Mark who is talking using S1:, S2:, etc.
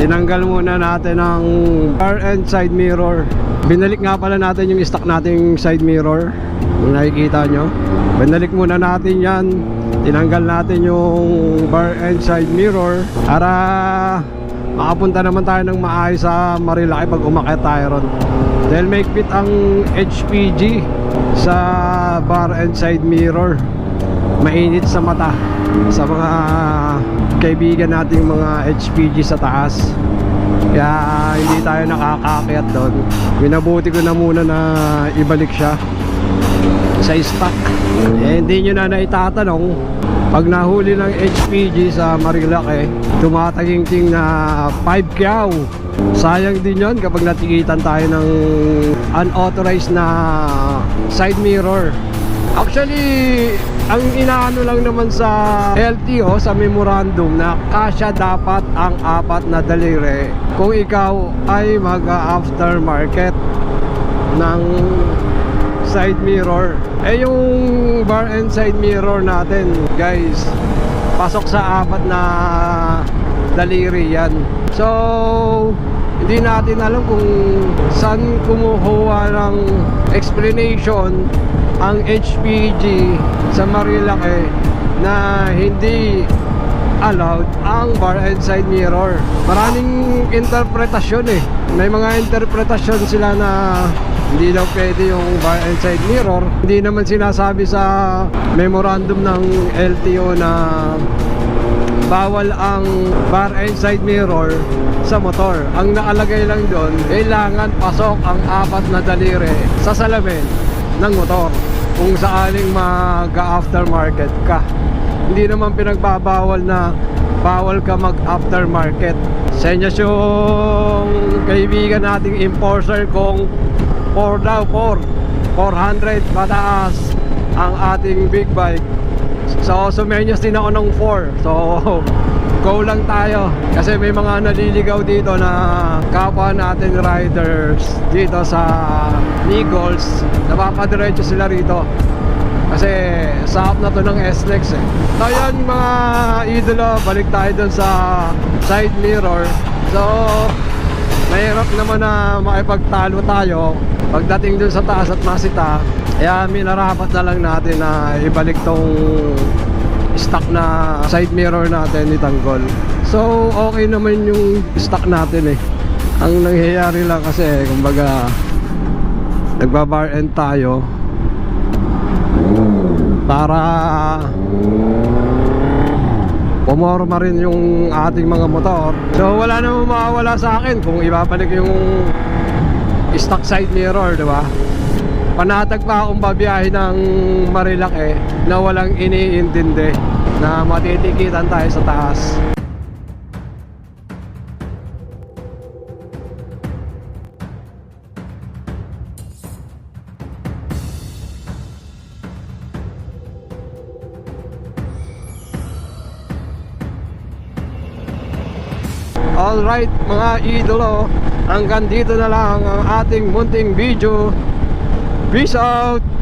S1: tinanggal muna natin ang bar and side mirror. Binalik nga pala natin yung stock nating side mirror, kung nakikita nyo. Binalik muna natin yan. Tinanggal natin yung bar and side mirror para makapunta naman tayo ng maayos sa Marilaki pag umakyat tayo ron. Dahil may fit ang HPG sa bar and side mirror, mainit sa mata sa mga kaibigan nating mga HPG sa taas. Kaya hindi tayo nakakaakyat doon. Minabuti ko na muna na ibalik siya sa stock. Hindi nyo na naitatanong, pag nahuli ng HPG sa Marilaki, tumataging-ting na 5 kyaw. Sayang din yon kapag natikitan tayo ng unauthorized na side mirror. Actually, ang inaano lang naman sa LTO, sa memorandum, na kasya dapat ang 4 na daliri kung ikaw ay mag-aftermarket ng side mirror. Yung bar and side mirror natin, guys, pasok sa 4 na daliri yan. So hindi natin alam kung saan kumukuha ng explanation ang HPG sa Marilaki na hindi allowed ang bar and side mirror. Maraming interpretasyon eh. May mga interpretasyon sila na hindi daw pwede yung bar and side mirror. Hindi naman sinasabi sa memorandum ng LTO na bawal ang bar and side mirror sa motor. Ang naalagay lang doon, kailangan pasok ang 4 na daliri sa salamin ng motor kung saaling mag-aftermarket ka. Hindi naman pinagbabawal na bawal ka mag-aftermarket. Senyas yung kaibigan nating enforcer kung 4 daw, 400 mataas ang ating big bike. So sumenyas din ako ng 4. So go lang tayo. Kasi may mga naliligaw dito na kapwa natin riders dito sa Nichols. Napapadiretso sila rito kasi sakop na to ng SLEX eh. So yun mga idolo, balik tayo dun sa side mirror. So mahirap naman na makipagtalo tayo pagdating dun sa taas at masita. Kaya minarapat na lang natin na ibalik tong stock na side mirror natin ni Tanggol. So okay naman yung stock natin eh. Ang nangyayari lang kasi kumbaga nagbabar end tayo para pumorma rin yung ating mga motor. So wala namang mawawala sa akin kung ibabalik yung stock side mirror, di ba? Panatag pa akong babiyahe ng Marilaki na walang iniintindi na matitikitan tayo sa taas. Alright mga idolo, hanggang dito na lang ang ating munting video. Peace out!